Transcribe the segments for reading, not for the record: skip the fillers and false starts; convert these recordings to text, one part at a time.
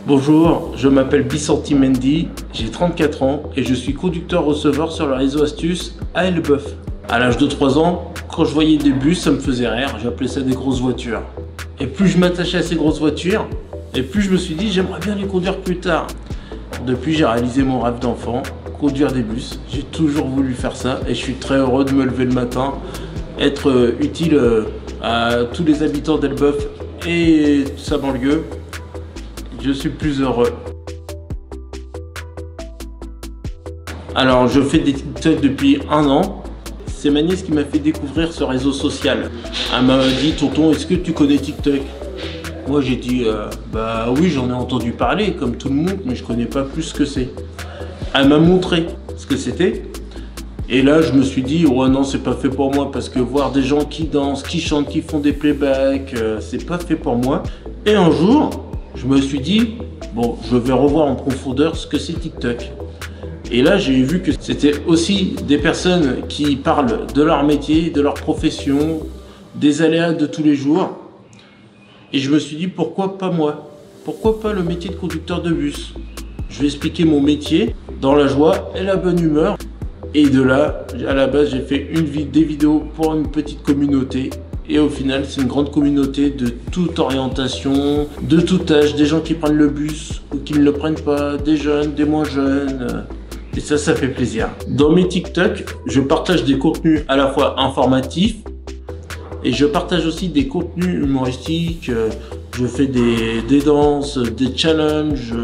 Bonjour, je m'appelle Bisanti Mendy, j'ai 34 ans et je suis conducteur-receveur sur le réseau Astuce à Elbeuf. À l'âge de 3 ans, quand je voyais des bus, ça me faisait rire, j'appelais ça des grosses voitures. Et plus je m'attachais à ces grosses voitures, et plus je me suis dit j'aimerais bien les conduire plus tard. Depuis, j'ai réalisé mon rêve d'enfant, conduire des bus. J'ai toujours voulu faire ça et je suis très heureux de me lever le matin, être utile à tous les habitants d'Elbeuf et sa banlieue. Je suis plus heureux. Alors, je fais des TikTok depuis 1 an. C'est ma nièce qui m'a fait découvrir ce réseau social. Elle m'a dit, tonton, est-ce que tu connais TikTok? Moi, j'ai dit, bah oui, j'en ai entendu parler, comme tout le monde, mais je connais pas plus ce que c'est. Elle m'a montré ce que c'était. Et là, je me suis dit, ouais, non, c'est pas fait pour moi, parce que voir des gens qui dansent, qui chantent, qui font des playbacks, c'est pas fait pour moi. Et un jour, je me suis dit, bon, je vais revoir en profondeur ce que c'est TikTok. Et là, j'ai vu que c'était aussi des personnes qui parlent de leur métier, de leur profession, des aléas de tous les jours. Et je me suis dit, pourquoi pas moi? Pourquoi pas le métier de conducteur de bus? Je vais expliquer mon métier dans la joie et la bonne humeur. Et de là, à la base, j'ai fait des vidéos pour une petite communauté. Et au final, c'est une grande communauté de toute orientation, de tout âge, des gens qui prennent le bus ou qui ne le prennent pas, des jeunes, des moins jeunes. Et ça fait plaisir. Dans mes TikTok, je partage des contenus à la fois informatifs et je partage aussi des contenus humoristiques. Je fais des danses, des challenges.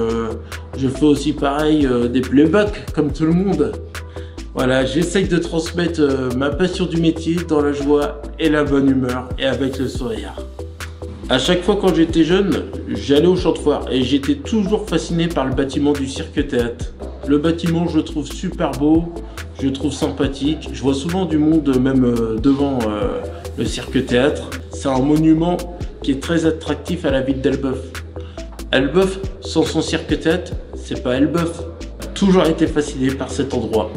Je fais aussi pareil des playbacks comme tout le monde. Voilà, j'essaye de transmettre ma passion du métier dans la joie et la bonne humeur et avec le sourire. À chaque fois quand j'étais jeune, j'allais au champ de foire et j'étais toujours fasciné par le bâtiment du Cirque Théâtre. Le bâtiment, je le trouve super beau, je le trouve sympathique. Je vois souvent du monde même devant le Cirque Théâtre. C'est un monument qui est très attractif à la ville d'Elbeuf. Elbeuf, sans son Cirque Théâtre, c'est pas Elbeuf. J'ai toujours été fasciné par cet endroit.